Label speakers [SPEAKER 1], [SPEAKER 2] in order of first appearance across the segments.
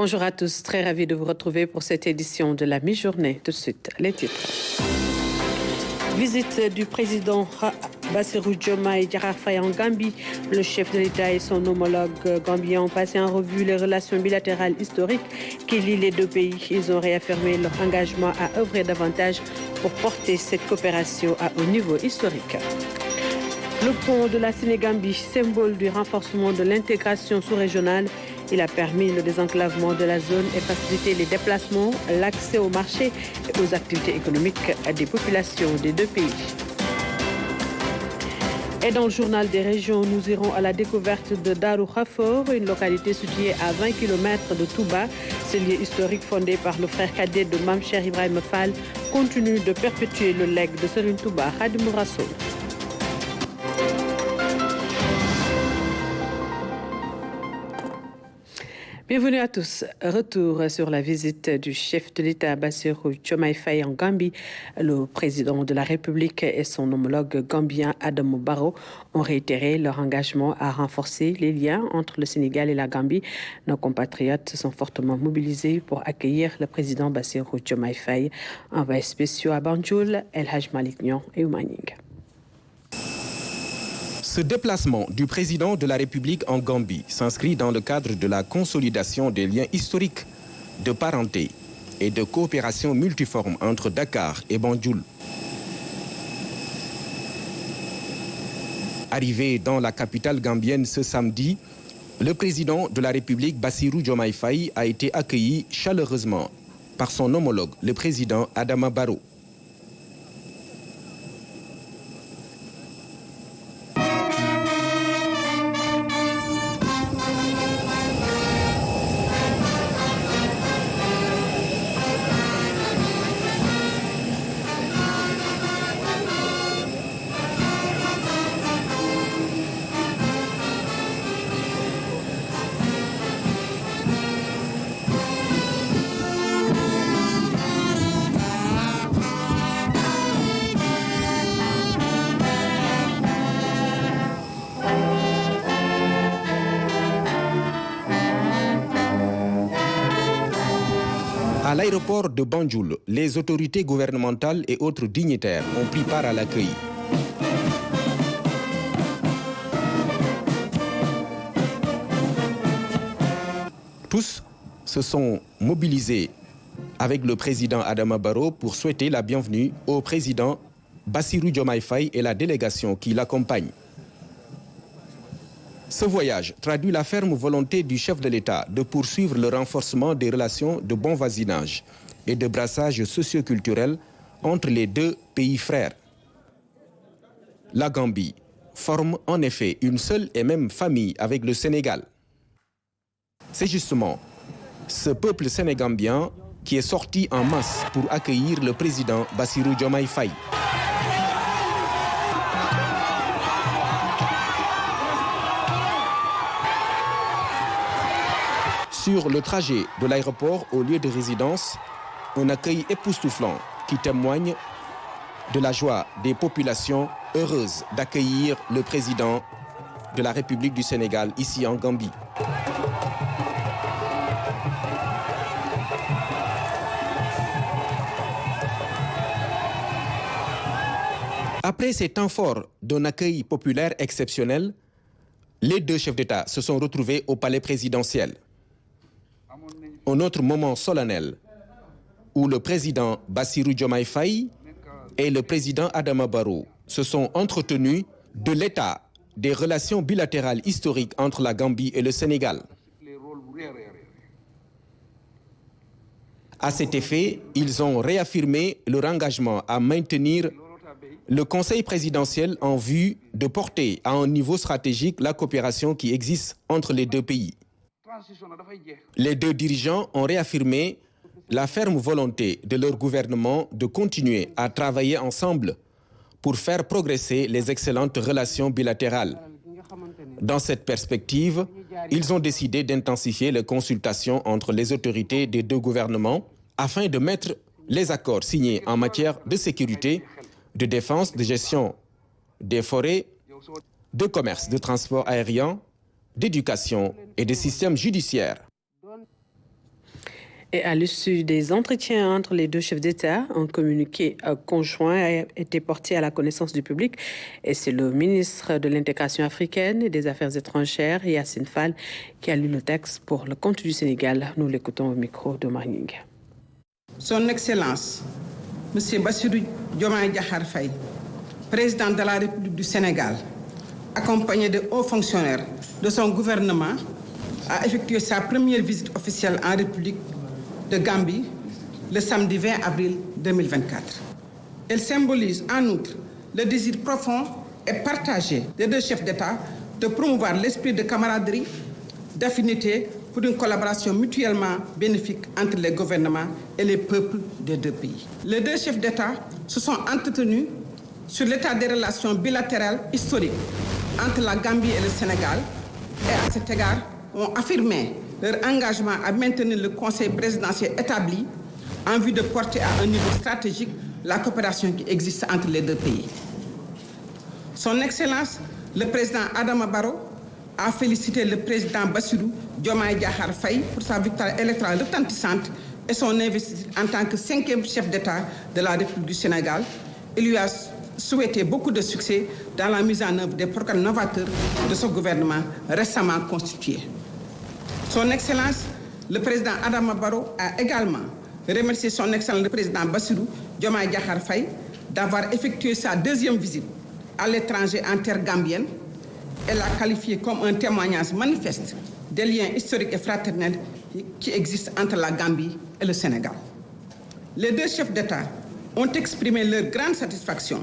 [SPEAKER 1] Bonjour à tous, très ravi de vous retrouver pour cette édition de la mi-journée. Tout de suite, les titres. Visite du président Bassirou Diomaye Diakhar Faye en Gambie. Le chef de l'État et son homologue gambien ont passé en revue les relations bilatérales historiques qui lient les deux pays. Ils ont réaffirmé leur engagement à œuvrer davantage pour porter cette coopération à haut niveau historique. Le pont de la Sénégambie, symbole du renforcement de l'intégration sous-régionale, il a permis le désenclavement de la zone et facilité les déplacements, l'accès au marché et aux activités économiques des populations des deux pays. Et dans le journal des régions, nous irons à la découverte de Darou Khafor, une localité située à 20 km de Touba. Ce lieu historique fondé par le frère cadet de Mame Cheikh Ibrahima Fall continue de perpétuer le legs de Serigne Touba Khadimou Rassoul. Bienvenue à tous. Retour sur la visite du chef de l'État Bassirou Diomaye Faye en Gambie. Le président de la République et son homologue gambien Adama Barrow ont réitéré leur engagement à renforcer les liens entre le Sénégal et la Gambie. Nos compatriotes sont fortement mobilisés pour accueillir le président Bassirou Diomaye Faye. Envoyés spéciaux à Banjul, El Hadj Malick Niang et Oumaning.
[SPEAKER 2] Ce déplacement du président de la République en Gambie s'inscrit dans le cadre de la consolidation des liens historiques de parenté et de coopération multiforme entre Dakar et Banjul. Arrivé dans la capitale gambienne ce samedi, le président de la République Bassirou Diomaye Faye a été accueilli chaleureusement par son homologue, le président Adama Barrow. À l'aéroport de Banjul, les autorités gouvernementales et autres dignitaires ont pris part à l'accueil. Tous se sont mobilisés avec le président Adama Barrow pour souhaiter la bienvenue au président Bassirou Diomaye Faye et la délégation qui l'accompagne. Ce voyage traduit la ferme volonté du chef de l'État de poursuivre le renforcement des relations de bon voisinage et de brassage socio-culturel entre les deux pays frères. La Gambie forme en effet une seule et même famille avec le Sénégal. C'est justement ce peuple sénégambien qui est sorti en masse pour accueillir le président Bassirou Diomaye Faye. Sur le trajet de l'aéroport au lieu de résidence, un accueil époustouflant qui témoigne de la joie des populations heureuses d'accueillir le président de la République du Sénégal ici en Gambie. Après ces temps forts d'un accueil populaire exceptionnel, les deux chefs d'État se sont retrouvés au palais présidentiel. Un autre moment solennel où le président Bassirou Diomaye Faye et le président Adama Barrow se sont entretenus de l'état des relations bilatérales historiques entre la Gambie et le Sénégal. À cet effet, ils ont réaffirmé leur engagement à maintenir le Conseil présidentiel en vue de porter à un niveau stratégique la coopération qui existe entre les deux pays. Les deux dirigeants ont réaffirmé la ferme volonté de leur gouvernement de continuer à travailler ensemble pour faire progresser les excellentes relations bilatérales. Dans cette perspective, ils ont décidé d'intensifier les consultations entre les autorités des deux gouvernements afin de mettre les accords signés en matière de sécurité, de défense, de gestion des forêts, de commerce, de transport aérien, d'éducation et de système judiciaire.
[SPEAKER 1] Et à l'issue des entretiens entre les deux chefs d'État, un communiqué conjoint a été porté à la connaissance du public. Et c'est le ministre de l'Intégration africaine et des Affaires étrangères, Yacine Fall, qui a lu le texte pour le compte du Sénégal. Nous l'écoutons au micro de Marning.
[SPEAKER 3] Son Excellence, M. Bassirou Diomaye Diakhar Faye, président de la République du Sénégal, accompagné de hauts fonctionnaires de son gouvernement, a effectué sa première visite officielle en République de Gambie le samedi 20 avril 2024. Elle symbolise en outre le désir profond et partagé des deux chefs d'État de promouvoir l'esprit de camaraderie, d'affinité pour une collaboration mutuellement bénéfique entre les gouvernements et les peuples des deux pays. Les deux chefs d'État se sont entretenus sur l'état des relations bilatérales historiques entre la Gambie et le Sénégal et à cet égard ont affirmé leur engagement à maintenir le conseil présidentiel établi en vue de porter à un niveau stratégique la coopération qui existe entre les deux pays. Son Excellence, le président Adama Barrow, a félicité le président Bassirou Diomaye Diakhar Faye pour sa victoire électorale retentissante et son investiture en tant que 5e chef d'État de la République du Sénégal. Il lui a souhaité beaucoup de succès dans la mise en œuvre des programmes novateurs de ce gouvernement récemment constitué. Son Excellence, le président Adama Barrow, a également remercié son Excellence le président Bassirou Diomaye Diakhar Faye d'avoir effectué sa deuxième visite à l'étranger en terre gambienne. Elle l'a qualifié comme un témoignage manifeste des liens historiques et fraternels qui existent entre la Gambie et le Sénégal. Les deux chefs d'État ont exprimé leur grande satisfaction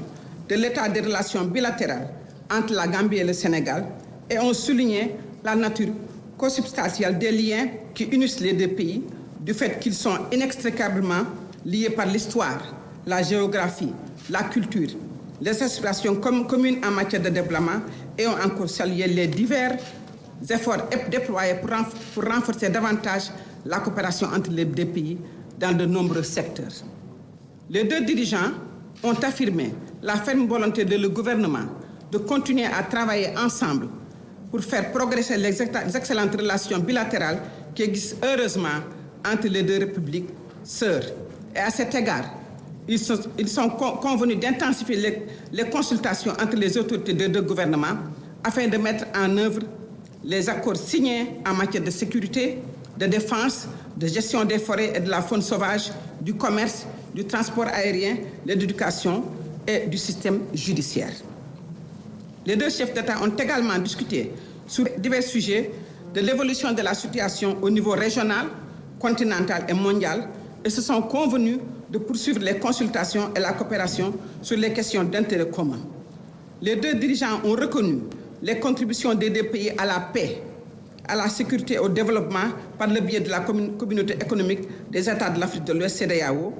[SPEAKER 3] de l'état des relations bilatérales entre la Gambie et le Sénégal et ont souligné la nature consubstantielle des liens qui unissent les deux pays du fait qu'ils sont inextricablement liés par l'histoire, la géographie, la culture, les aspirations communes en matière de développement et ont encore salué les divers efforts déployés pour renforcer davantage la coopération entre les deux pays dans de nombreux secteurs. Les deux dirigeants ont affirmé la ferme volonté de le gouvernement de continuer à travailler ensemble pour faire progresser les excellentes relations bilatérales qui existent heureusement entre les deux républiques sœurs. Et à cet égard, ils sont convenus d'intensifier les consultations entre les autorités des deux gouvernements afin de mettre en œuvre les accords signés en matière de sécurité, de défense, de gestion des forêts et de la faune sauvage, du commerce, du transport aérien, de l'éducation et du système judiciaire. Les deux chefs d'État ont également discuté sur divers sujets de l'évolution de la situation au niveau régional, continental et mondial et se sont convenus de poursuivre les consultations et la coopération sur les questions d'intérêt commun. Les deux dirigeants ont reconnu les contributions des deux pays à la paix, à la sécurité et au développement par le biais de la communauté économique des États de l'Afrique de l'Ouest, CEDEAO,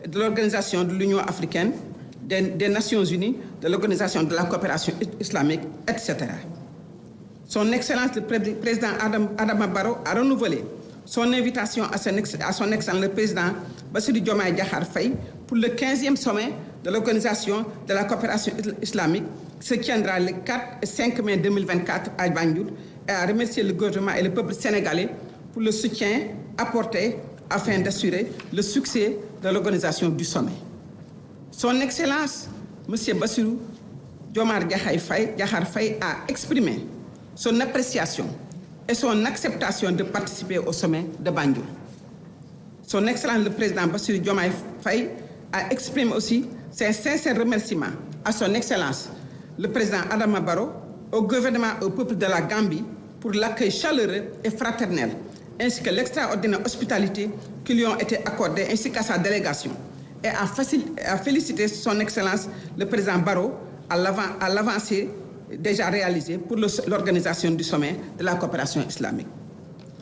[SPEAKER 3] de l'Organisation de l'Union africaine, des Nations unies, de l'Organisation de la coopération islamique, etc. Son Excellence le président Adama Barrow a renouvelé son invitation à son Excellence le président Bassirou Diomaye Diakhar Faye pour le 15e sommet de l'Organisation de la coopération islamique qui se tiendra le 4 et 5 mai 2024 à Banjul et a remercié le gouvernement et le peuple sénégalais pour le soutien apporté afin d'assurer le succès de l'organisation du sommet. Son Excellence, M. Bassirou Diomaye Diakhar Faye a exprimé son appréciation et son acceptation de participer au sommet de Banjul. Son Excellence le président Bassirou Diomaye Faye a exprimé aussi ses sincères remerciements à son Excellence le président Adama Barrow, au gouvernement et au peuple de la Gambie pour l'accueil chaleureux et fraternel, ainsi que l'extraordinaire hospitalité qui lui ont été accordées, ainsi qu'à sa délégation, et a félicité son Excellence le président Barrow à l'avancée déjà réalisée pour l'organisation du sommet de la coopération islamique.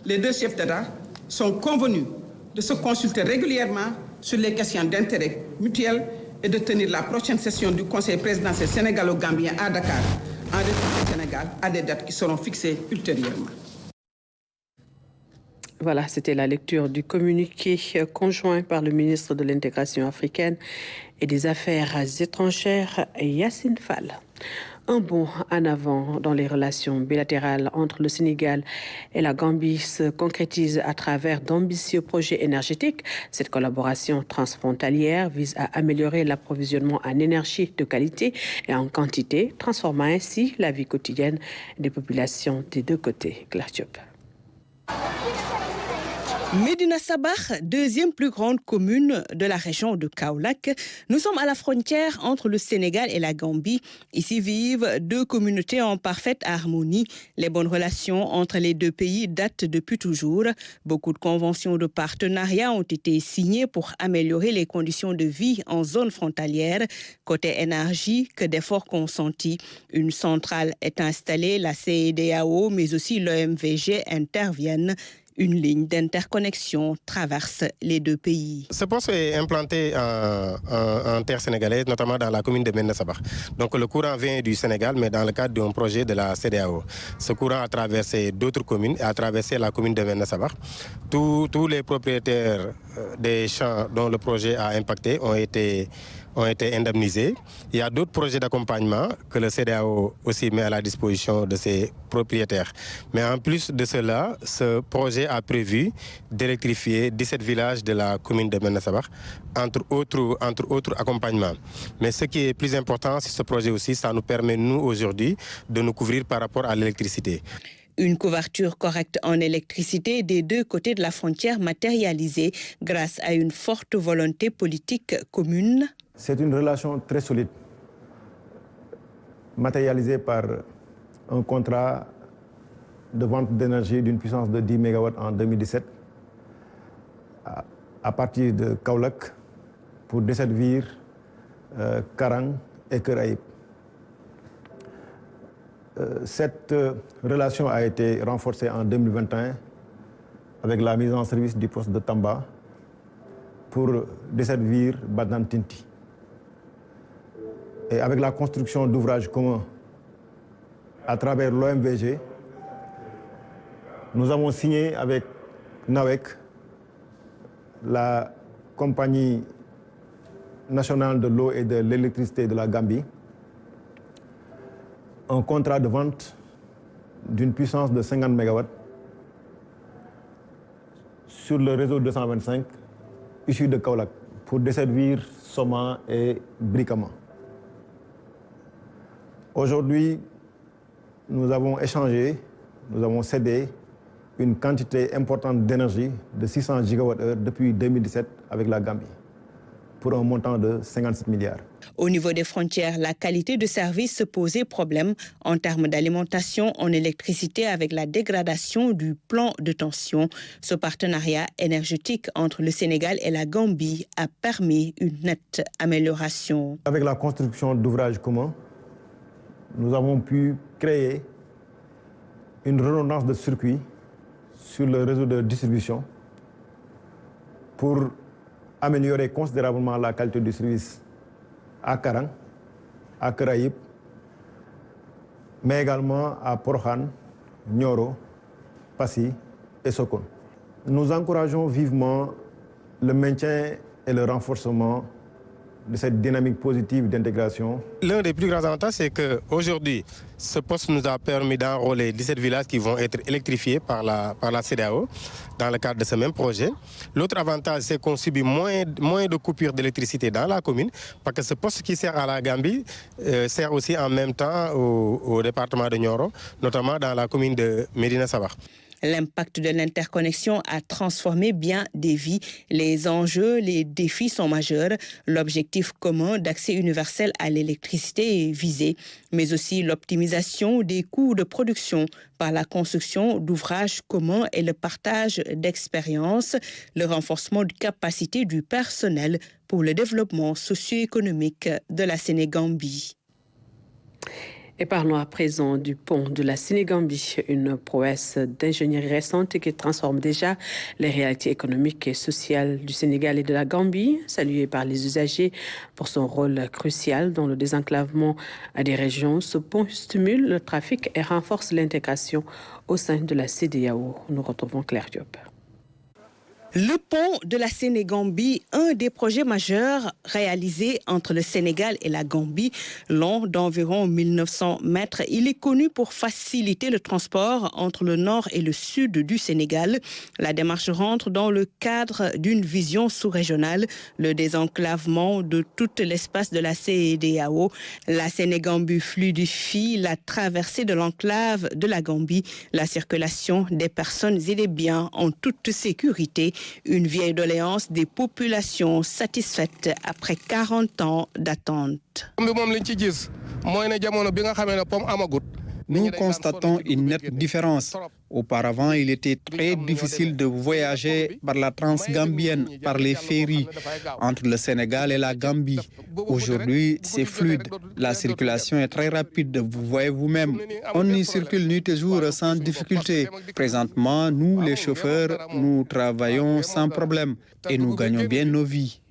[SPEAKER 3] Les deux chefs d'État sont convenus de se consulter régulièrement sur les questions d'intérêt mutuel et de tenir la prochaine session du Conseil présidentiel sénégalo-gambien à Dakar, en République du Sénégal, à des dates qui seront fixées ultérieurement.
[SPEAKER 1] Voilà, c'était la lecture du communiqué conjoint par le ministre de l'Intégration africaine et des Affaires étrangères, Yacine Fall. Un bond en avant dans les relations bilatérales entre le Sénégal et la Gambie se concrétise à travers d'ambitieux projets énergétiques. Cette collaboration transfrontalière vise à améliorer l'approvisionnement en énergie de qualité et en quantité, transformant ainsi la vie quotidienne des populations des deux côtés. Claire Diop.
[SPEAKER 4] Médina Sabakh, deuxième plus grande commune de la région de Kaolack. Nous sommes à la frontière entre le Sénégal et la Gambie. Ici vivent deux communautés en parfaite harmonie. Les bonnes relations entre les deux pays datent depuis toujours. Beaucoup de conventions de partenariat ont été signées pour améliorer les conditions de vie en zone frontalière. Côté énergie, que d'efforts consentis. Une centrale est installée, la CEDEAO, mais aussi l'OMVG interviennent. Une ligne d'interconnexion traverse les deux pays.
[SPEAKER 5] Ce poste est implanté en terre sénégalaise, notamment dans la commune de Médina Sabakh. Donc le courant vient du Sénégal, mais dans le cadre d'un projet de la CEDEAO. Ce courant a traversé d'autres communes et a traversé la commune de Médina Sabakh. Tous les propriétaires des champs dont le projet a impacté ont été indemnisés. Il y a d'autres projets d'accompagnement que le CEDEAO aussi met à la disposition de ses propriétaires. Mais en plus de cela, ce projet a prévu d'électrifier 17 villages de la commune de Médina Sabakh, entre autres accompagnements. Mais ce qui est plus important, c'est ce projet aussi, ça nous permet, nous, aujourd'hui, de nous couvrir par rapport à l'électricité.
[SPEAKER 4] Une couverture correcte en électricité des deux côtés de la frontière matérialisée grâce à une forte volonté politique commune.
[SPEAKER 6] C'est une relation très solide, matérialisée par un contrat de vente d'énergie d'une puissance de 10 MW en 2017 à partir de Kaolack pour desservir Karang et Keur Ayib. Cette relation a été renforcée en 2021 avec la mise en service du poste de Tamba pour desservir Badan Tinti. Et avec la construction d'ouvrages communs à travers l'OMVG, nous avons signé avec NAWEC, la compagnie nationale de l'eau et de l'électricité de la Gambie, un contrat de vente d'une puissance de 50 MW sur le réseau 225 issu de Kaolack pour desservir Soma et Brikama. Aujourd'hui, nous avons échangé, nous avons cédé une quantité importante d'énergie de 600 GWh depuis 2017 avec la Gambie, pour un montant de 57 milliards.
[SPEAKER 4] Au niveau des frontières, la qualité de service posait problème en termes d'alimentation en électricité avec la dégradation du plan de tension. Ce partenariat énergétique entre le Sénégal et la Gambie a permis une nette amélioration.
[SPEAKER 6] Avec la construction d'ouvrages communs, nous avons pu créer une redondance de circuits sur le réseau de distribution pour améliorer considérablement la qualité du service à Karang, à Keur Ayib, mais également à Porokhan, Nioro, Passy et Sokone. Nous encourageons vivement le maintien et le renforcement de cette dynamique positive d'intégration.
[SPEAKER 5] L'un des plus grands avantages, c'est qu'aujourd'hui, ce poste nous a permis d'enrôler 17 villages qui vont être électrifiés par la CEDEAO dans le cadre de ce même projet. L'autre avantage, c'est qu'on subit moins de coupures d'électricité dans la commune, parce que ce poste qui sert à la Gambie sert aussi en même temps au département de Nioro, notamment dans la commune de Médina Sabakh.
[SPEAKER 4] L'impact de l'interconnexion a transformé bien des vies. Les enjeux, les défis sont majeurs. L'objectif commun d'accès universel à l'électricité est visé, mais aussi l'optimisation des coûts de production par la construction d'ouvrages communs et le partage d'expériences, le renforcement de capacité du personnel pour le développement socio-économique de la Sénégambie.
[SPEAKER 1] Et parlons à présent du pont de la Sénégambie, une prouesse d'ingénierie récente qui transforme déjà les réalités économiques et sociales du Sénégal et de la Gambie, saluée par les usagers pour son rôle crucial dans le désenclavement des régions. Ce pont stimule le trafic et renforce l'intégration au sein de la CEDEAO. Nous retrouvons Claire Diop.
[SPEAKER 4] Le pont de la Sénégambie, un des projets majeurs réalisés entre le Sénégal et la Gambie, long d'environ 1900 mètres. Il est connu pour faciliter le transport entre le nord et le sud du Sénégal. La démarche rentre dans le cadre d'une vision sous-régionale, le désenclavement de tout l'espace de la CEDEAO. La Sénégambie fluidifie la traversée de l'enclave de la Gambie, la circulation des personnes et des biens en toute sécurité. Une vieille doléance des populations satisfaites après 40 ans d'attente.
[SPEAKER 7] Nous constatons une nette différence. Auparavant, il était très difficile de voyager par la transgambienne, par les ferries, entre le Sénégal et la Gambie. Aujourd'hui, c'est fluide. La circulation est très rapide, vous voyez vous-même. On y circule nuit et jour sans difficulté. Présentement, nous, les chauffeurs, nous travaillons sans problème et nous gagnons bien nos vies.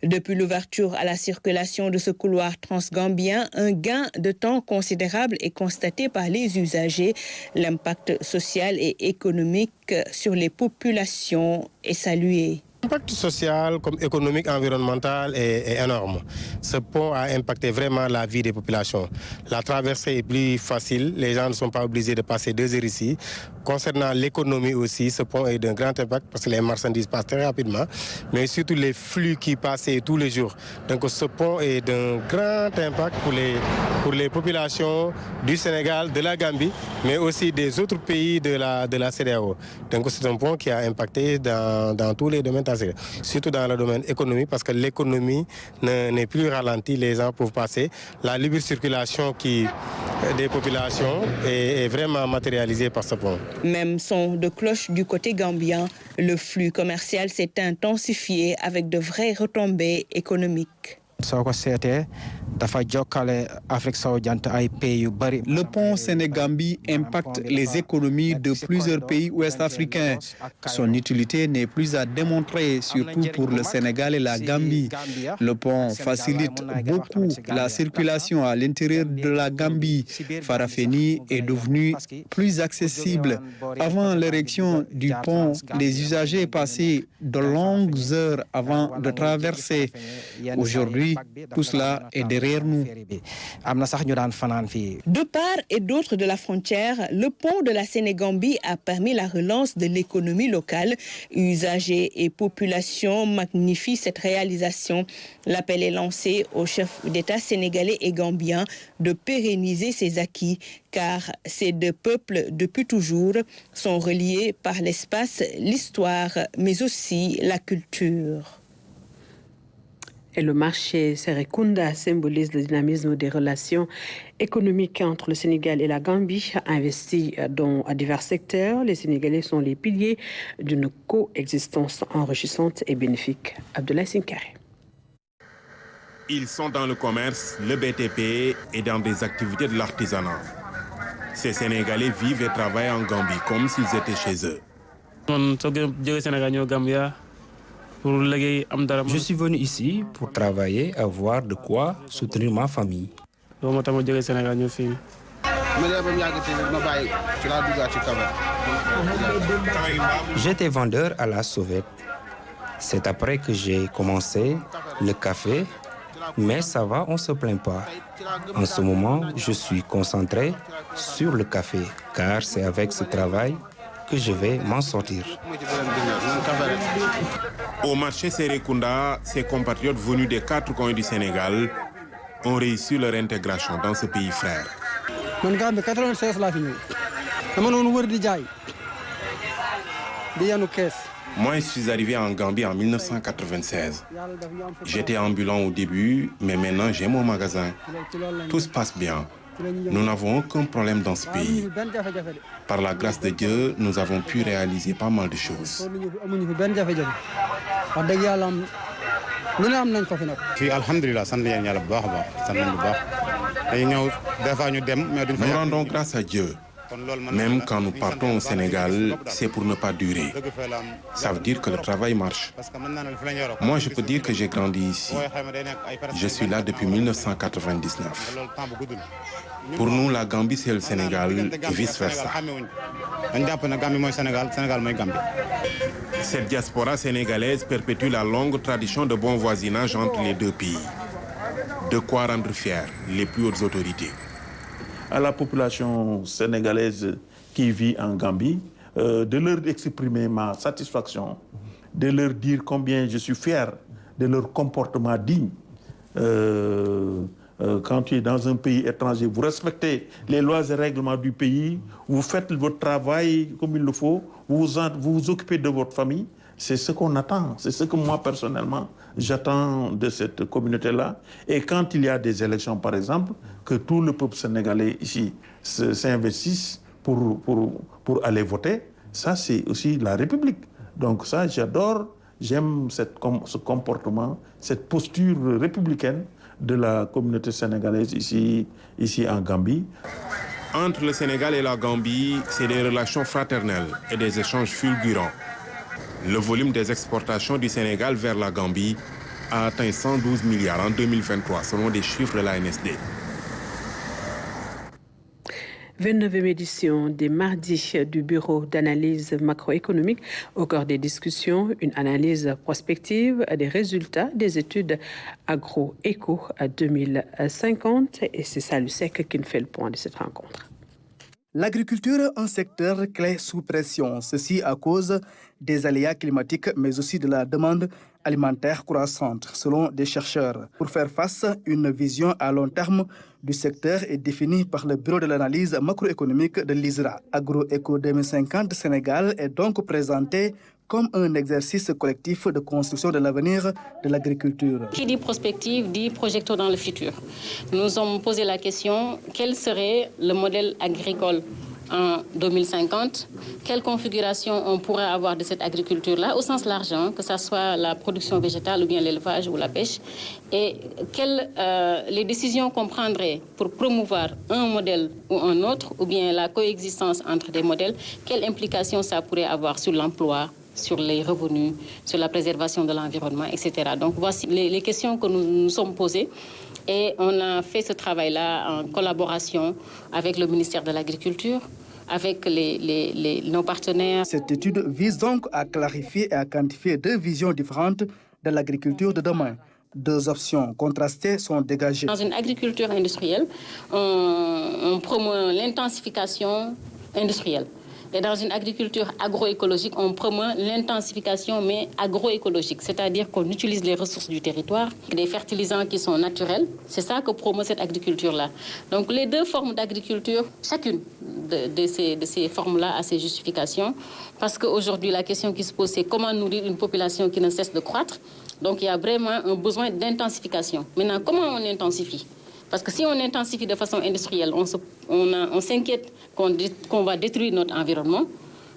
[SPEAKER 4] Depuis l'ouverture à la circulation de ce couloir transgambien, un gain de temps considérable est constaté par les usagers. L'impact social et économique sur les populations est salué.
[SPEAKER 5] L'impact social comme économique, environnemental est énorme. Ce pont a impacté vraiment la vie des populations. La traversée est plus facile, les gens ne sont pas obligés de passer 2 heures ici. Concernant l'économie aussi, ce pont est d'un grand impact parce que les marchandises passent très rapidement, mais surtout les flux qui passaient tous les jours. Donc ce pont est d'un grand impact pour les populations du Sénégal, de la Gambie, mais aussi des autres pays de la CEDEAO. Donc c'est un pont qui a impacté dans tous les domaines, surtout dans le domaine économique, parce que l'économie n'est plus ralentie, les gens peuvent passer. La libre circulation des populations est vraiment matérialisée par ce pont.
[SPEAKER 4] Même son de cloche du côté gambien, le flux commercial s'est intensifié avec de vraies retombées économiques.
[SPEAKER 7] Le pont Sénégambie impacte les économies de plusieurs pays ouest-africains. Son utilité n'est plus à démontrer, surtout pour le Sénégal et la Gambie. Le pont facilite beaucoup la circulation à l'intérieur de la Gambie. Farafeni est devenu plus accessible. Avant l'érection du pont, les usagers passaient de longues heures avant de traverser. Aujourd'hui, tout cela est derrière nous.
[SPEAKER 4] De part et d'autre de la frontière, le pont de la Sénégambie a permis la relance de l'économie locale. Usagers et population magnifient cette réalisation. L'appel est lancé aux chefs d'État sénégalais et gambiens de pérenniser ces acquis, car ces deux peuples, depuis toujours, sont reliés par l'espace, l'histoire, mais aussi la culture.
[SPEAKER 1] Et le marché Serekunda symbolise le dynamisme des relations économiques entre le Sénégal et la Gambie, investi dans divers secteurs. Les Sénégalais sont les piliers d'une coexistence enrichissante et bénéfique. Abdoulaye Sinkare.
[SPEAKER 8] Ils sont dans le commerce, le BTP et dans des activités de l'artisanat. Ces Sénégalais vivent et travaillent en Gambie comme s'ils étaient chez eux.
[SPEAKER 9] Je suis venu ici pour travailler, avoir de quoi soutenir ma famille. J'étais vendeur à la sauvette. C'est après que j'ai commencé le café, mais ça va, on ne se plaint pas. En ce moment, je suis concentré sur le café, car c'est avec ce travail que je vais m'en sortir.
[SPEAKER 8] Au marché Serekunda, ses compatriotes venus des 4 coins du Sénégal ont réussi leur intégration dans ce pays frère. Moi, je suis arrivé en Gambie en 1996. J'étais ambulant au début, mais maintenant j'ai mon magasin. Tout se passe bien. Nous n'avons aucun problème dans ce pays. Par la grâce de Dieu, nous avons pu réaliser pas mal de choses. Nous rendons grâce à Dieu. Même quand nous partons au Sénégal, c'est pour ne pas durer. Ça veut dire que le travail marche. Moi, je peux dire que j'ai grandi ici. Je suis là depuis 1999. Pour nous, la Gambie, c'est le Sénégal et vice-versa. Cette diaspora sénégalaise perpétue la longue tradition de bon voisinage entre les deux pays. De quoi rendre fiers les plus hautes autorités.
[SPEAKER 10] À la population sénégalaise qui vit en Gambie, de leur exprimer ma satisfaction, de leur dire combien je suis fier de leur comportement digne. Quand tu es dans un pays étranger, vous respectez les lois et règlements du pays, vous faites votre travail comme il le faut, vous vous occupez de votre famille. C'est ce qu'on attend, c'est ce que moi personnellement j'attends de cette communauté-là. Et quand il y a des élections par exemple, que tout le peuple sénégalais ici s'investisse pour aller voter, ça c'est aussi la République. Donc ça j'adore, j'aime ce comportement, cette posture républicaine de la communauté sénégalaise ici en Gambie.
[SPEAKER 8] Entre le Sénégal et la Gambie, c'est des relations fraternelles et des échanges fulgurants. Le volume des exportations du Sénégal vers la Gambie a atteint 112 milliards en 2023, selon des chiffres de l'ANSD.
[SPEAKER 1] 29e édition des mardis du Bureau d'analyse macroéconomique. Au cœur des discussions, une analyse prospective des résultats des études agro-éco à 2050. Et c'est Salusek qui nous fait le point de cette rencontre.
[SPEAKER 11] L'agriculture, un secteur clé sous pression. Ceci à cause des aléas climatiques, mais aussi de la demande alimentaire croissante, selon des chercheurs. Pour faire face, une vision à long terme du secteur est définie par le Bureau de l'analyse macroéconomique de l'ISRA. AgroEco 2050 Sénégal est donc présenté comme un exercice collectif de construction de l'avenir de l'agriculture.
[SPEAKER 12] Qui dit prospective dit projecteur dans le futur. Nous nous sommes posé la question, quel serait le modèle agricole en 2050? Quelle configuration on pourrait avoir de cette agriculture-là, au sens large, que ce soit la production végétale ou bien l'élevage ou la pêche, et quelles les décisions qu'on prendrait pour promouvoir un modèle ou un autre, ou bien la coexistence entre des modèles, quelles implications ça pourrait avoir sur l'emploi, sur les revenus, sur la préservation de l'environnement, etc. Donc voici les questions que nous nous sommes posées et on a fait ce travail-là en collaboration avec le ministère de l'Agriculture, avec nos partenaires.
[SPEAKER 11] Cette étude vise donc à clarifier et à quantifier deux visions différentes de l'agriculture de demain. Deux options contrastées sont dégagées.
[SPEAKER 12] Dans une agriculture industrielle, on promeut l'intensification industrielle. Et dans une agriculture agroécologique, on promeut l'intensification, mais agroécologique, c'est-à-dire qu'on utilise les ressources du territoire, des fertilisants qui sont naturels. C'est ça que promeut cette agriculture-là. Donc les deux formes d'agriculture, chacune de ces formes-là a ses justifications, parce qu'aujourd'hui, la question qui se pose, c'est comment nourrir une population qui ne cesse de croître. Donc il y a vraiment un besoin d'intensification. Maintenant, comment on intensifie ? Parce que si on intensifie de façon industrielle, on s'inquiète qu'on va détruire notre environnement.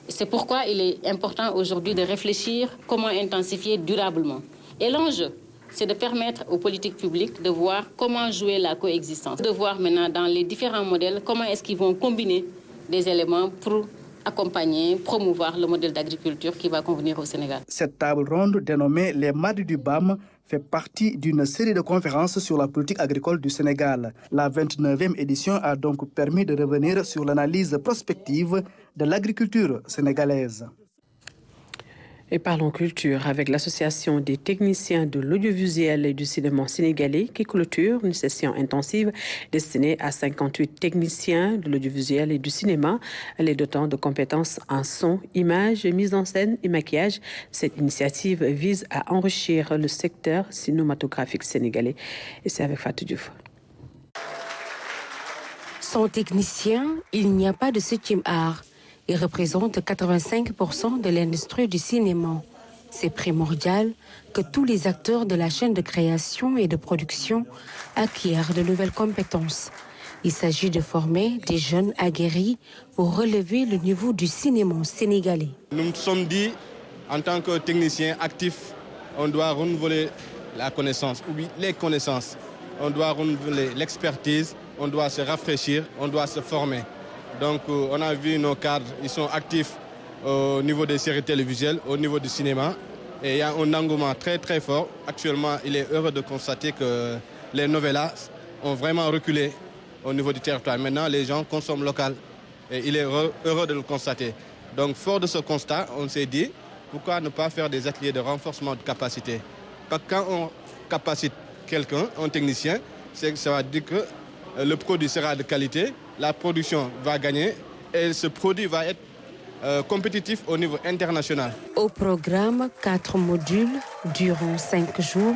[SPEAKER 12] C'est pourquoi il est important aujourd'hui de réfléchir comment intensifier durablement. Et l'enjeu, c'est de permettre aux politiques publiques de voir comment jouer la coexistence. De voir maintenant dans les différents modèles comment est-ce qu'ils vont combiner des éléments pour accompagner, promouvoir le modèle d'agriculture qui va convenir au Sénégal.
[SPEAKER 11] Cette table ronde dénommée les Mardis du BAM fait partie d'une série de conférences sur la politique agricole du Sénégal. La 29e édition a donc permis de revenir sur l'analyse prospective de l'agriculture sénégalaise.
[SPEAKER 1] Et parlons culture avec l'association des techniciens de l'audiovisuel et du cinéma sénégalais qui clôture une session intensive destinée à 58 techniciens de l'audiovisuel et du cinéma, les dotant de compétences en son, images, mise en scène et maquillage. Cette initiative vise à enrichir le secteur cinématographique sénégalais. Et c'est avec Fatou Diouf.
[SPEAKER 13] Sans technicien, il n'y a pas de 7e art. Il représente 85% de l'industrie du cinéma. C'est primordial que tous les acteurs de la chaîne de création et de production acquièrent de nouvelles compétences. Il s'agit de former des jeunes aguerris pour relever le niveau du cinéma sénégalais.
[SPEAKER 14] Nous nous sommes dit, en tant que technicien actif, on doit renouveler la connaissance, ou les connaissances. On doit renouveler l'expertise, on doit se rafraîchir, on doit se former. Donc on a vu nos cadres, ils sont actifs au niveau des séries télévisuelles, au niveau du cinéma. Et il y a un engouement très très fort. Actuellement, il est heureux de constater que les novellas ont vraiment reculé au niveau du territoire. Maintenant, les gens consomment local. Et il est heureux de le constater. Donc, fort de ce constat, on s'est dit, pourquoi ne pas faire des ateliers de renforcement de capacité? Parce que quand on capacite quelqu'un, un technicien, ça va dire que le produit sera de qualité, la production va gagner et ce produit va être compétitif au niveau international.
[SPEAKER 13] Au programme, 4 modules durant 5 jours.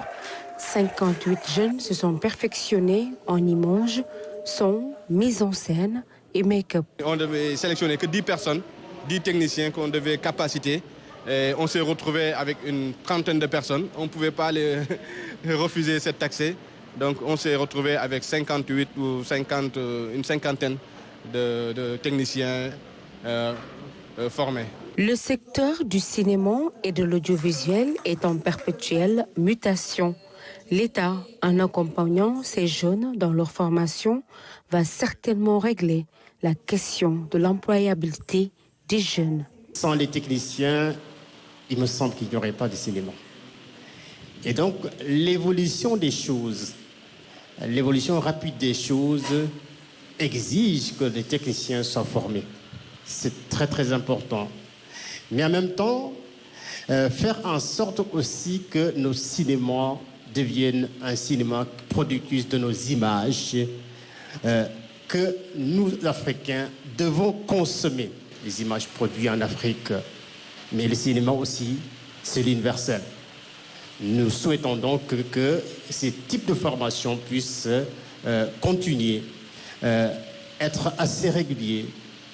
[SPEAKER 13] 58 jeunes se sont perfectionnés en images, son, mise en scène et make-up.
[SPEAKER 14] On devait sélectionner que 10 personnes, 10 techniciens qu'on devait capaciter. Et on s'est retrouvé avec une trentaine de personnes. On ne pouvait pas les refuser cet accès. Donc on s'est retrouvé avec 58 ou 50, une cinquantaine de techniciens formés.
[SPEAKER 13] Le secteur du cinéma et de l'audiovisuel est en perpétuelle mutation. L'État, en accompagnant ces jeunes dans leur formation, va certainement régler la question de l'employabilité des jeunes.
[SPEAKER 15] Sans les techniciens, il me semble qu'il n'y aurait pas de cinéma. Et donc, l'évolution des choses, l'évolution rapide des choses exige que les techniciens soient formés. C'est très, très important. Mais en même temps, faire en sorte aussi que nos cinémas deviennent un cinéma productif de nos images, que nous, Africains, devons consommer les images produites en Afrique. Mais le cinéma aussi, c'est l'universel. Nous souhaitons donc que ces types de formations puissent continuer, être assez réguliers,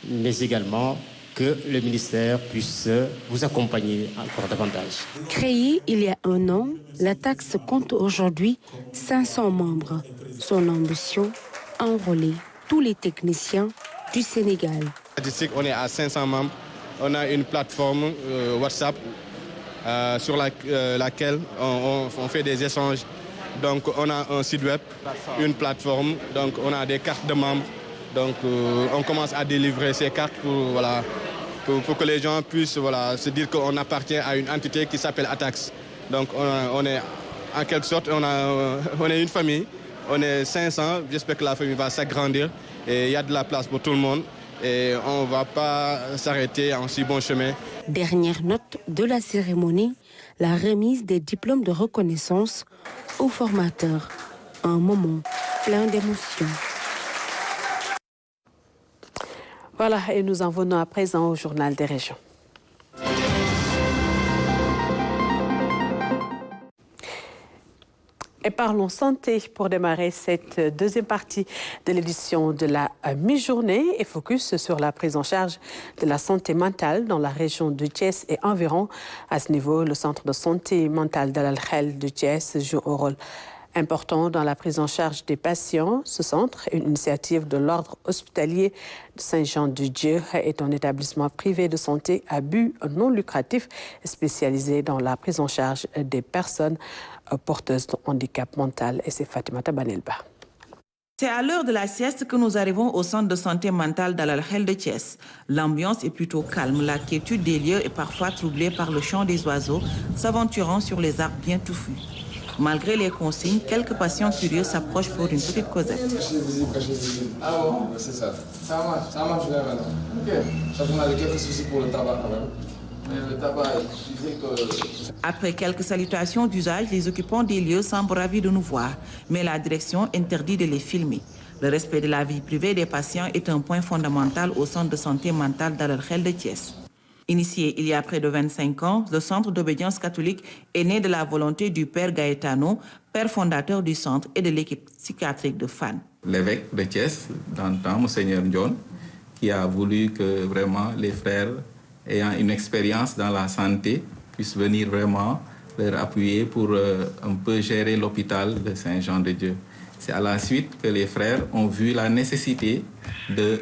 [SPEAKER 15] mais également que le ministère puisse vous accompagner encore davantage.
[SPEAKER 13] Créée il y a 1 an, la taxe compte aujourd'hui 500 membres. Son ambition, enrôler tous les techniciens du Sénégal.
[SPEAKER 14] On est à 500 membres. On a une plateforme WhatsApp sur laquelle on fait des échanges. Donc on a un site web, une plateforme, donc on a des cartes de membres. Donc on commence à délivrer ces cartes pour que les gens puissent se dire qu'on appartient à une entité qui s'appelle Atax. Donc on est en quelque sorte, on est une famille, on est 500, j'espère que la famille va s'agrandir et il y a de la place pour tout le monde et on ne va pas s'arrêter en si bon chemin.
[SPEAKER 13] Dernière note de la cérémonie, la remise des diplômes de reconnaissance aux formateurs. Un moment plein d'émotions.
[SPEAKER 1] Voilà, et nous en venons à présent au journal des régions. Et parlons santé pour démarrer cette deuxième partie de l'édition de la mi-journée et focus sur la prise en charge de la santé mentale dans la région de Thiès et environ. À ce niveau, le centre de santé mentale d'Al Khel de Thiès joue un rôle important dans la prise en charge des patients. Ce centre, une initiative de l'ordre hospitalier de Saint-Jean-de-Dieu, est un établissement privé de santé à but non lucratif spécialisé dans la prise en charge des personnes porteuses de handicap mental. Et c'est Fatimata Banelba.
[SPEAKER 16] C'est à l'heure de la sieste que nous arrivons au centre de santé mentale d'Al Khel de Thiès. L'ambiance est plutôt calme. La quiétude des lieux est parfois troublée par le chant des oiseaux s'aventurant sur les arbres bien touffus. Malgré les consignes, quelques patients curieux s'approchent pour une petite causette.
[SPEAKER 17] Ah bon, c'est ça. Ça marche bien maintenant. Ok. Ça qu'on avait quelques soucis pour le tabac quand même. Mais le tabac, je disais que...
[SPEAKER 16] Après quelques salutations d'usage, les occupants des lieux semblent ravis de nous voir. Mais la direction interdit de les filmer. Le respect de la vie privée des patients est un point fondamental au centre de santé mentale d'Al Khel de Thiès. Initié il y a près de 25 ans, le centre d'obédience catholique est né de la volonté du père Gaetano, père fondateur du centre et de l'équipe psychiatrique de Fan.
[SPEAKER 18] L'évêque de Thiès, d'antan, Monseigneur John, qui a voulu que vraiment les frères ayant une expérience dans la santé puissent venir vraiment leur appuyer pour un peu gérer l'hôpital de Saint-Jean-de-Dieu. C'est à la suite que les frères ont vu la nécessité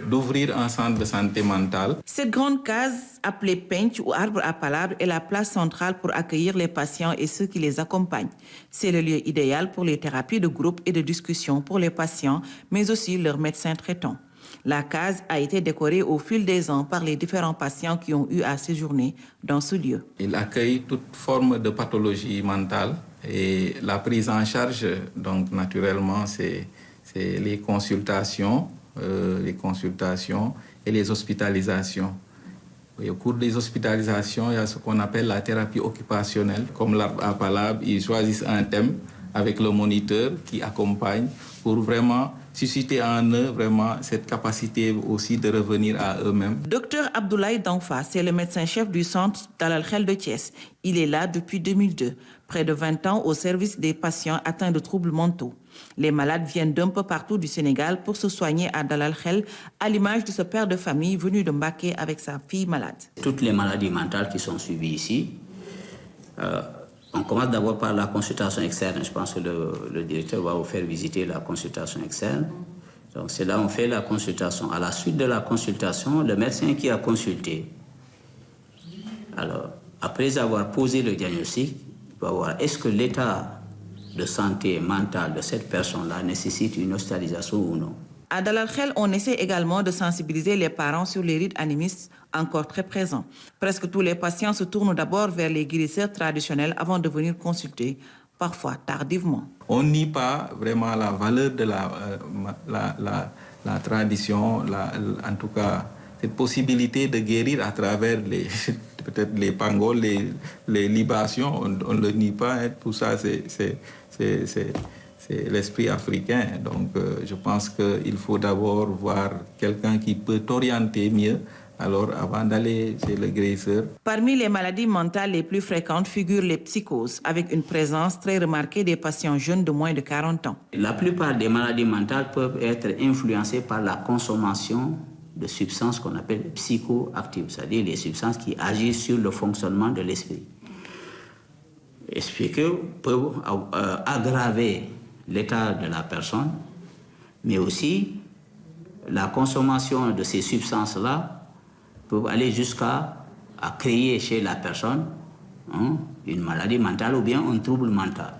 [SPEAKER 18] d'ouvrir un centre de santé mentale.
[SPEAKER 16] Cette grande case, appelée Pench ou arbre à palabre, est la place centrale pour accueillir les patients et ceux qui les accompagnent. C'est le lieu idéal pour les thérapies de groupe et de discussion pour les patients, mais aussi leurs médecins traitants. La case a été décorée au fil des ans par les différents patients qui ont eu à séjourner dans ce lieu.
[SPEAKER 18] Il accueille toute forme de pathologie mentale et la prise en charge, donc naturellement, c'est les consultations et les hospitalisations. Et au cours des hospitalisations, il y a ce qu'on appelle la thérapie occupationnelle. Comme l'arbre à palabre, ils choisissent un thème avec le moniteur qui accompagne pour vraiment susciter en eux vraiment cette capacité aussi de revenir à eux-mêmes.
[SPEAKER 16] Docteur Abdoulaye Danfa, c'est le médecin-chef du centre Dalal Khel de Thiès. Il est là depuis 2002, près de 20 ans au service des patients atteints de troubles mentaux. Les malades viennent d'un peu partout du Sénégal pour se soigner à Dalal Khel, à l'image de ce père de famille venu de Mbacké avec sa fille malade.
[SPEAKER 19] Toutes les maladies mentales qui sont suivies ici, on commence d'abord par la consultation externe. Je pense que le directeur va vous faire visiter la consultation externe. Donc c'est là on fait la consultation. À la suite de la consultation, le médecin qui a consulté, alors après avoir posé le diagnostic, il va voir est-ce que l'état de santé mentale de cette personne-là nécessite une hospitalisation ou non.
[SPEAKER 16] À Dalal Khel, on essaie également de sensibiliser les parents sur les rites animistes encore très présents. Presque tous les patients se tournent d'abord vers les guérisseurs traditionnels avant de venir consulter, parfois tardivement.
[SPEAKER 18] On nie pas vraiment la valeur de la tradition, en tout cas cette possibilité de guérir à travers peut-être les pangols, les libations, on ne le nie pas. Hein. Tout ça, c'est l'esprit africain. Donc, je pense qu'il faut d'abord voir quelqu'un qui peut t'orienter mieux, alors avant d'aller chez le guérisseur.
[SPEAKER 16] Parmi les maladies mentales les plus fréquentes figurent les psychoses, avec une présence très remarquée des patients jeunes de moins de 40 ans.
[SPEAKER 19] La plupart des maladies mentales peuvent être influencées par la consommation de substances qu'on appelle psychoactives, c'est-à-dire les substances qui agissent sur le fonctionnement de l'esprit. Expliquer peuvent aggraver l'état de la personne, mais aussi la consommation de ces substances-là peut aller jusqu'à créer chez la personne une maladie mentale ou bien un trouble mental.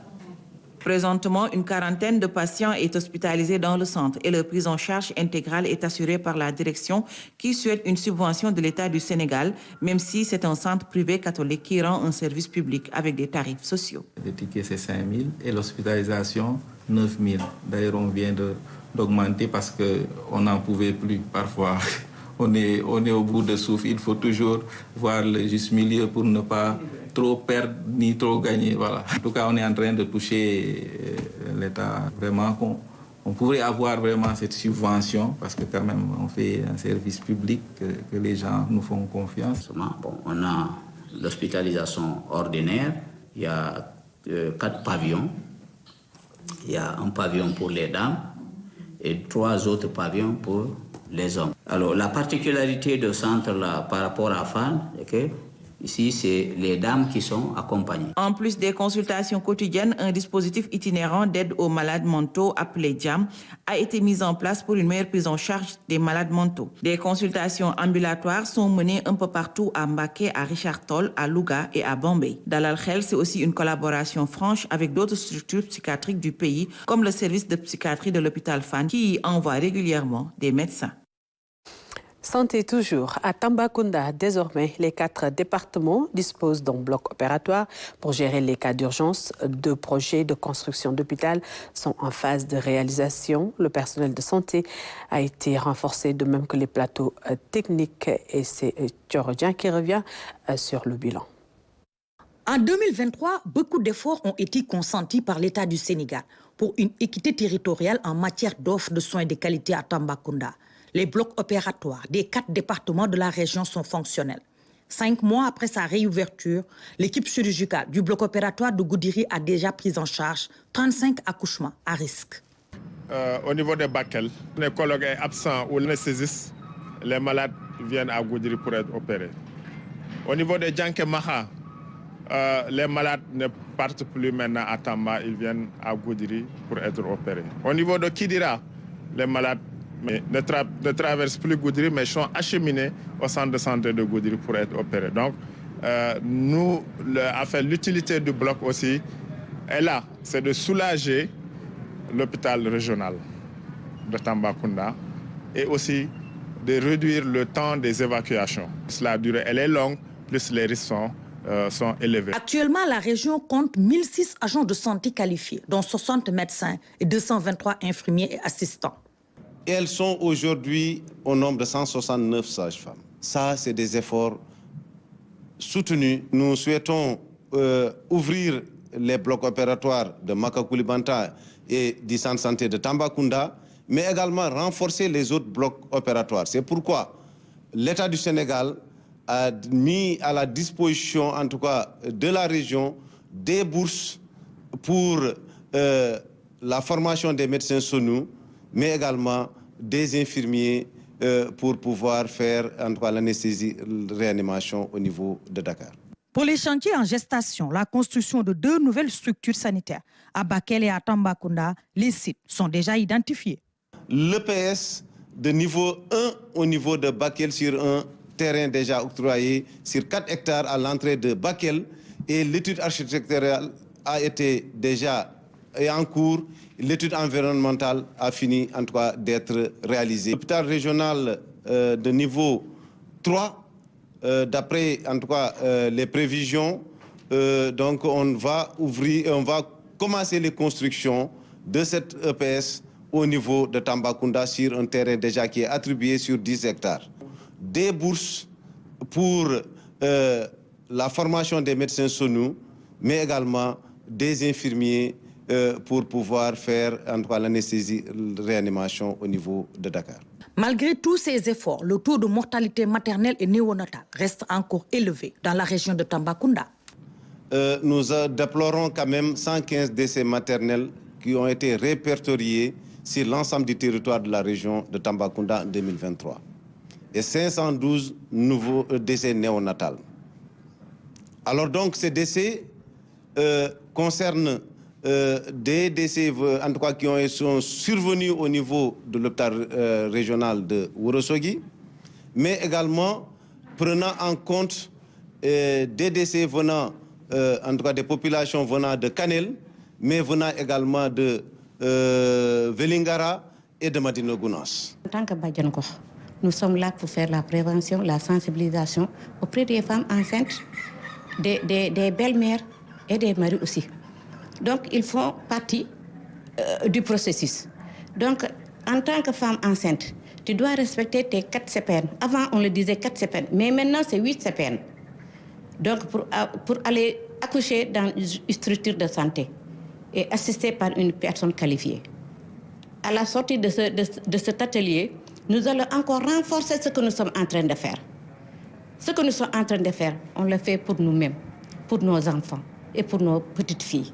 [SPEAKER 16] Présentement, une quarantaine de patients est hospitalisée dans le centre et leur prise en charge intégrale est assurée par la direction qui souhaite une subvention de l'État du Sénégal, même si c'est un centre privé catholique qui rend un service public avec des tarifs sociaux.
[SPEAKER 18] Le ticket, c'est 5 000 et l'hospitalisation, 9 000. D'ailleurs, on vient d'augmenter parce qu'on n'en pouvait plus parfois. On est au bout de souffle. Il faut toujours voir le juste milieu pour ne pas trop perdre ni trop gagner. Voilà. En tout cas, on est en train de toucher l'État. Vraiment, on pourrait avoir vraiment cette subvention parce que quand même, on fait un service public que les gens nous font confiance.
[SPEAKER 19] Bon, on a l'hospitalisation ordinaire. Il y a 4 pavillons. Il y a un pavillon pour les dames et 3 autres pavillons pour les hommes. Alors, la particularité de ce centre-là par rapport à FAN, c'est que ici, c'est les dames qui sont accompagnées.
[SPEAKER 16] En plus des consultations quotidiennes, un dispositif itinérant d'aide aux malades mentaux appelé JAM a été mis en place pour une meilleure prise en charge des malades mentaux. Des consultations ambulatoires sont menées un peu partout à Mbacké, à Richard Toll, à Louga et à Bombay. Dalal Khel, c'est aussi une collaboration franche avec d'autres structures psychiatriques du pays, comme le service de psychiatrie de l'hôpital FAN, qui y envoie régulièrement des médecins.
[SPEAKER 1] Santé toujours. À Tambacounda, désormais, les 4 départements disposent d'un bloc opératoire pour gérer les cas d'urgence. 2 projets de construction d'hôpital sont en phase de réalisation. Le personnel de santé a été renforcé, de même que les plateaux techniques. Et c'est Tchorodien qui revient sur le bilan.
[SPEAKER 20] En 2023, beaucoup d'efforts ont été consentis par l'État du Sénégal pour une équité territoriale en matière d'offres de soins de qualité à Tambacounda. Les blocs opératoires des 4 départements de la région sont fonctionnels. 5 mois après sa réouverture, l'équipe chirurgicale du bloc opératoire de Goudiri a déjà pris en charge 35 accouchements à risque.
[SPEAKER 21] Au niveau de Bakel, les collègues est absent ou l'anesthésiste, les malades viennent à Goudiri pour être opérés. Au niveau de Djanké-Maha, les malades ne partent plus maintenant à Tamba, ils viennent à Goudiri pour être opérés. Au niveau de Kidira, les malades ne traversent plus Goudiri, mais sont acheminés au centre de santé de Goudiri pour être opérés. Donc, l'utilité du bloc aussi est là, c'est de soulager l'hôpital régional de Tambacounda et aussi de réduire le temps des évacuations. La durée, elle est longue, plus les risques sont élevés.
[SPEAKER 20] Actuellement, la région compte 1006 agents de santé qualifiés, dont 60 médecins et 223 infirmiers et assistants.
[SPEAKER 2] Elles sont aujourd'hui au nombre de 169 sages-femmes. Ça, c'est des efforts soutenus. Nous souhaitons ouvrir les blocs opératoires de Makacoulibantang et du centre de santé de Tambacounda, mais également renforcer les autres blocs opératoires. C'est pourquoi l'État du Sénégal a mis à la disposition, en tout cas de la région, des bourses pour la formation des médecins SONU, mais également des infirmiers pour pouvoir faire, en tout cas, l'anesthésie, réanimation au niveau de Dakar.
[SPEAKER 20] Pour les chantiers en gestation, la construction de 2 nouvelles structures sanitaires à Bakel et à Tambacounda, les sites sont déjà identifiés.
[SPEAKER 2] L'EPS de niveau 1 au niveau de Bakel sur un terrain déjà octroyé sur 4 hectares à l'entrée de Bakel, et l'étude architecturale a été déjà en cours. L'étude environnementale a fini en tout cas d'être réalisée. L'hôpital régional de niveau 3, d'après en tout cas les prévisions, donc on va commencer les constructions de cette EPS au niveau de Tambacounda sur un terrain déjà qui est attribué sur 10 hectares. Des bourses pour la formation des médecins SONU, mais également des infirmiers pour pouvoir faire en tout cas l'anesthésie, réanimation au niveau de Dakar.
[SPEAKER 20] Malgré tous ces efforts, le taux de mortalité maternelle et néonatale reste encore élevé dans la région de Tambacounda.
[SPEAKER 2] Nous déplorons quand même 115 décès maternels qui ont été répertoriés sur l'ensemble du territoire de la région de Tambacounda en 2023 et 512 nouveaux décès néonatals. Alors donc ces décès concernent des décès en tout cas qui sont survenus au niveau de l'hôpital régional de Ourossogui, mais également prenant en compte des décès venant en tout cas des populations venant de Kanel, mais venant également de Vélingara et de Madina Gounass.
[SPEAKER 22] En tant que Badiane Gox, nous sommes là pour faire la prévention, la sensibilisation auprès des femmes enceintes, des belles-mères et des maris aussi. Donc, ils font partie du processus. Donc, en tant que femme enceinte, tu dois respecter tes 4 CPN. Avant, on le disait 4 CPN, mais maintenant, c'est 8 CPN. Donc, pour aller accoucher dans une structure de santé et assisté par une personne qualifiée. À la sortie de cet atelier, nous allons encore renforcer ce que nous sommes en train de faire. Ce que nous sommes en train de faire, on le fait pour nous-mêmes, pour nos enfants et pour nos petites filles.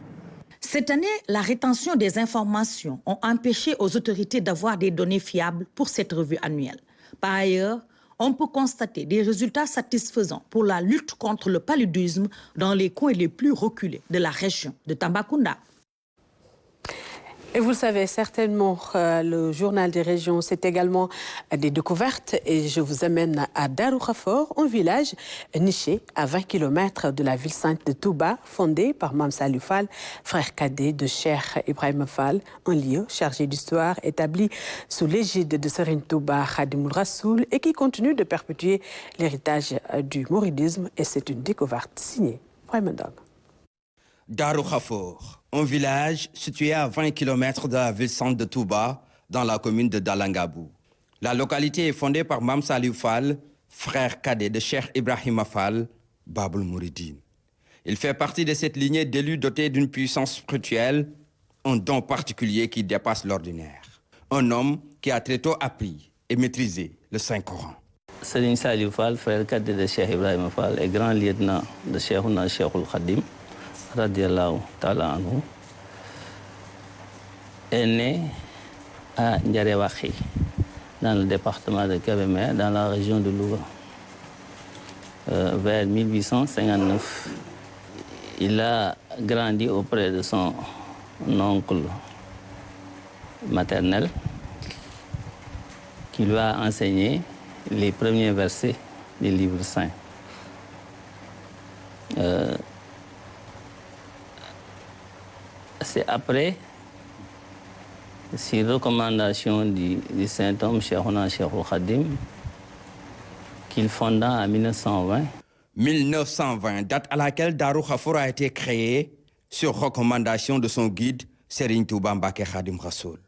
[SPEAKER 20] Cette année, la rétention des informations a empêché aux autorités d'avoir des données fiables pour cette revue annuelle. Par ailleurs, on peut constater des résultats satisfaisants pour la lutte contre le paludisme dans les coins les plus reculés de la région de Tambacounda.
[SPEAKER 1] Et vous le savez certainement, le journal des régions, c'est également des découvertes. Et je vous amène à Darou Khafor, un village niché à 20 km de la ville sainte de Touba, fondé par Mame Saliou Fall, frère cadet de Cheikh Ibrahima Fall, un lieu chargé d'histoire établi sous l'égide de Serigne Touba Khadimoul Rassoul et qui continue de perpétuer l'héritage du mouridisme. Et c'est une découverte signée Ibrahima Ndong.
[SPEAKER 23] Darou Khafor, un village situé à 20 km de la ville-centre de Touba, dans la commune de Dalangabou. La localité est fondée par Mame Saliou Fall, frère cadet de Cheikh Ibrahima Fall, Babul Mouridine. Il fait partie de cette lignée d'élus dotés d'une puissance spirituelle, un don particulier qui dépasse l'ordinaire. Un homme qui a très tôt appris et maîtrisé le Saint-Coran.
[SPEAKER 24] Serigne Saliou Fall, frère cadet de Cheikh Ibrahima Fall et grand lieutenant de Cheikhouna Cheikhoul Khadim, radiallahu ta'ala anhu, est né à Ndiarewakhi, dans le département de Kébémer, dans la région de Louga. Vers 1859, il a grandi auprès de son oncle maternel, qui lui a enseigné les premiers versets des livres saints. C'est après sur recommandation du Saint-Homme Cheikhouna Cheikhoul Khadim, qu'il fonda en 1920.
[SPEAKER 23] 1920, date à laquelle Darou Khafour a été créé sur recommandation de son guide Serigne Touba Mbacké Khadim Rassoul.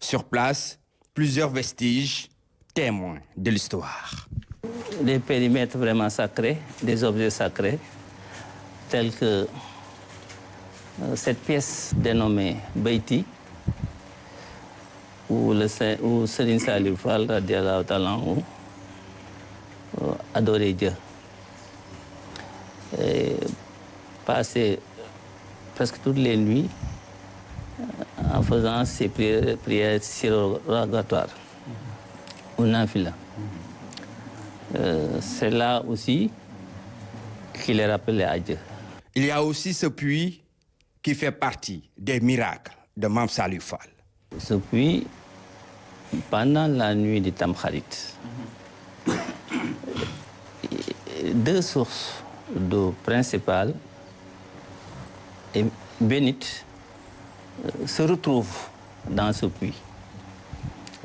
[SPEAKER 23] Sur place, plusieurs vestiges témoins de l'histoire.
[SPEAKER 24] Des périmètres vraiment sacrés, des objets sacrés, tels que cette pièce dénommée Beiti, où Serigne Saliou Fall radiallahu ta'ala anhu adorait Dieu. Et passait presque toutes les nuits en faisant ses prières surrogatoires ou nafila. C'est là aussi qu'il est rappelé à Dieu.
[SPEAKER 23] Il y a aussi ce puits qui fait partie des miracles de Mame Saliou Fall.
[SPEAKER 24] Ce puits, pendant la nuit du Tamkharit, deux sources d'eau principale et bénite se retrouvent dans ce puits.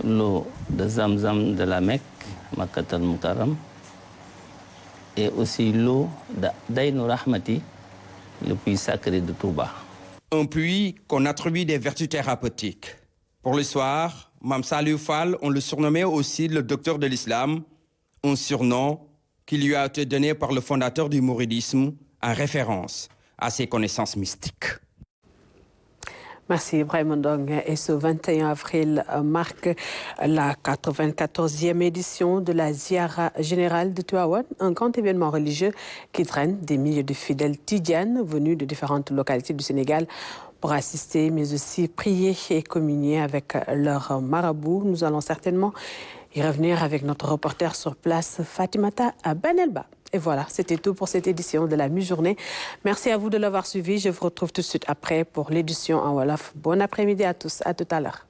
[SPEAKER 24] L'eau de Zamzam de la Mecque, Makkat al-Mukarram, et aussi l'eau d'Aïnou Rahmati, le puits sacré de Touba.
[SPEAKER 23] Un puits qu'on attribue des vertus thérapeutiques. Pour le soir, Mame Saliou Fall, on le surnommait aussi le docteur de l'islam, un surnom qui lui a été donné par le fondateur du mouridisme en référence à ses connaissances mystiques.
[SPEAKER 1] Merci Ibrahim Ndong. Et ce 21 avril marque la 94e édition de la Ziara générale de Tivaouane, un grand événement religieux qui draine des milliers de fidèles tidjanes venus de différentes localités du Sénégal pour assister, mais aussi prier et communier avec leur marabout. Nous allons certainement y revenir avec notre reporter sur place, Fatimata Benelba. Et voilà, c'était tout pour cette édition de la mi-journée. Merci à vous de l'avoir suivi. Je vous retrouve tout de suite après pour l'édition en Wolof. Bon après-midi à tous. À tout à l'heure.